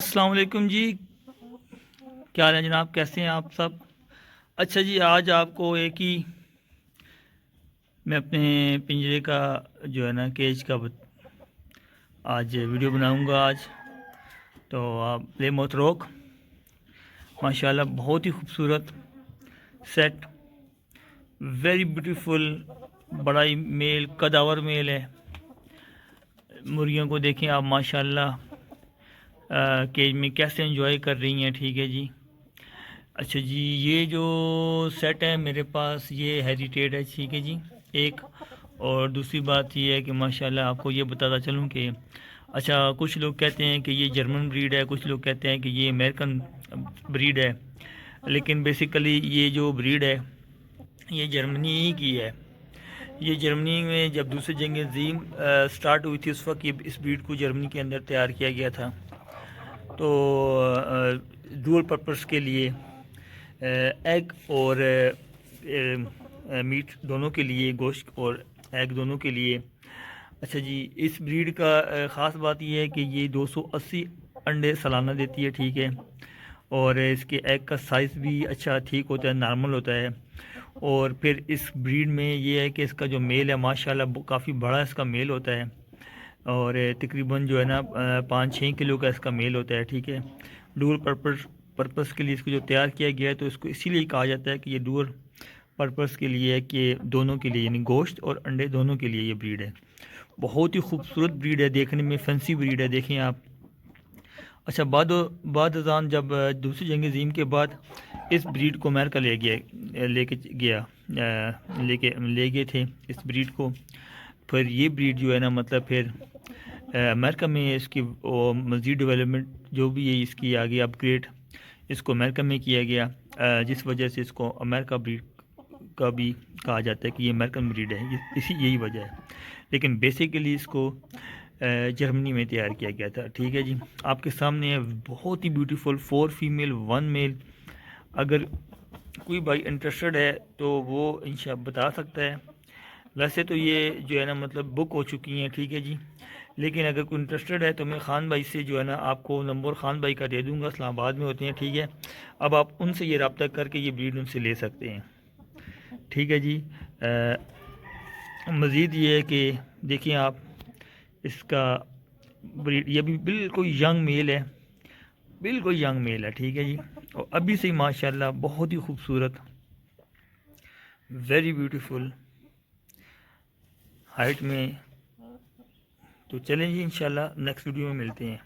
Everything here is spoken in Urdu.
السلام علیکم جی، کیا حال ہے جناب؟ کیسے ہیں آپ سب؟ اچھا جی، آج آپ کو ایک ہی میں اپنے پنجرے کا جو ہے نا کیج کا آج ویڈیو بناؤں گا تو آپ پلے موت روک ماشاءاللہ بہت ہی خوبصورت سیٹ، ویری بیوٹیفل، بڑا ہی میل قداور میل ہے۔ مرغیوں کو دیکھیں آپ ماشاءاللہ کیج میں کیسے انجوائے کر رہی ہیں۔ ٹھیک ہے جی، اچھا جی، یہ جو سیٹ ہے میرے پاس یہ ہیریٹیج ہے۔ ٹھیک ہے جی، ایک اور دوسری بات یہ ہے کہ ماشاءاللہ آپ کو یہ بتاتا چلوں کہ اچھا کچھ لوگ کہتے ہیں کہ یہ جرمن بریڈ ہے، کچھ لوگ کہتے ہیں کہ یہ امریکن بریڈ ہے، لیکن بیسیکلی یہ جو بریڈ ہے یہ جرمنی ہی کی ہے۔ یہ جرمنی میں جب دوسری جنگ عظیم سٹارٹ ہوئی تھی اس وقت اس بریڈ کو جرمنی کے اندر تیار کیا گیا تھا، تو ڈول پرپس کے لیے ایگ اور میٹ دونوں کے لیے، گوشت اور ایگ دونوں کے لیے۔ اچھا جی، اس بریڈ کا خاص بات یہ ہے کہ یہ 280 انڈے سالانہ دیتی ہے۔ ٹھیک ہے، اور اس کے ایگ کا سائز بھی اچھا ٹھیک ہوتا ہے، نارمل ہوتا ہے۔ اور پھر اس بریڈ میں یہ ہے کہ اس کا جو میل ہے ماشاءاللہ کافی بڑا اس کا میل ہوتا ہے، اور تقریباً جو ہے نا 5-6 کلو کا اس کا میل ہوتا ہے۔ ٹھیک ہے، ڈول پرپس کے لیے اس کو جو تیار کیا گیا ہے تو اس کو اسی لیے کہا جاتا ہے کہ یہ ڈول پرپس کے لیے ہے، کہ دونوں کے لیے یعنی گوشت اور انڈے دونوں کے لیے یہ بریڈ ہے۔ بہت ہی خوبصورت بریڈ ہے، دیکھنے میں فینسی بریڈ ہے، دیکھیں آپ۔ اچھا، بعد ازاں جب دوسری جنگ عظیم کے بعد اس بریڈ کو امریکہ لے گئے تھے اس بریڈ کو۔ پھر یہ بریڈ جو ہے نا مطلب پھر امریکہ میں اس کی مزید ڈیولپمنٹ جو بھی ہے اس کی آگے اپ گریڈ اس کو امریکہ میں کیا گیا، جس وجہ سے اس کو امریکہ بریڈ کا بھی کہا جاتا ہے کہ یہ امریکن بریڈ ہے، یہی وجہ ہے، لیکن بیسیکلی اس کو جرمنی میں تیار کیا گیا تھا۔ ٹھیک ہے جی، آپ کے سامنے ہے بہت ہی بیوٹیفل 4 فیمیل 1 میل۔ اگر کوئی بھائی انٹرسٹڈ ہے تو وہ انشاءاللہ بتا سکتا ہے۔ ویسے تو یہ جو ہے نا مطلب بک ہو چکی ہیں۔ ٹھیک ہے جی، لیکن اگر کوئی انٹرسٹڈ ہے تو میں خان بھائی سے جو ہے نا آپ کو نمبر خان بھائی کا دے دوں گا، اسلام آباد میں ہوتے ہیں۔ ٹھیک ہے، اب آپ ان سے یہ رابطہ کر کے یہ بریڈ ان سے لے سکتے ہیں۔ ٹھیک ہے جی، مزید یہ ہے کہ دیکھیں آپ اس کا بریڈ، یہ بھی بالکل ینگ میل ہے، بالکل ینگ میل ہے۔ ٹھیک ہے جی، اور ابھی سے ماشاءاللہ بہت ہی خوبصورت، ویری بیوٹیفل ہائٹ میں۔ تو چلیں جی، انشاءاللہ نیکسٹ ویڈیو میں ملتے ہیں۔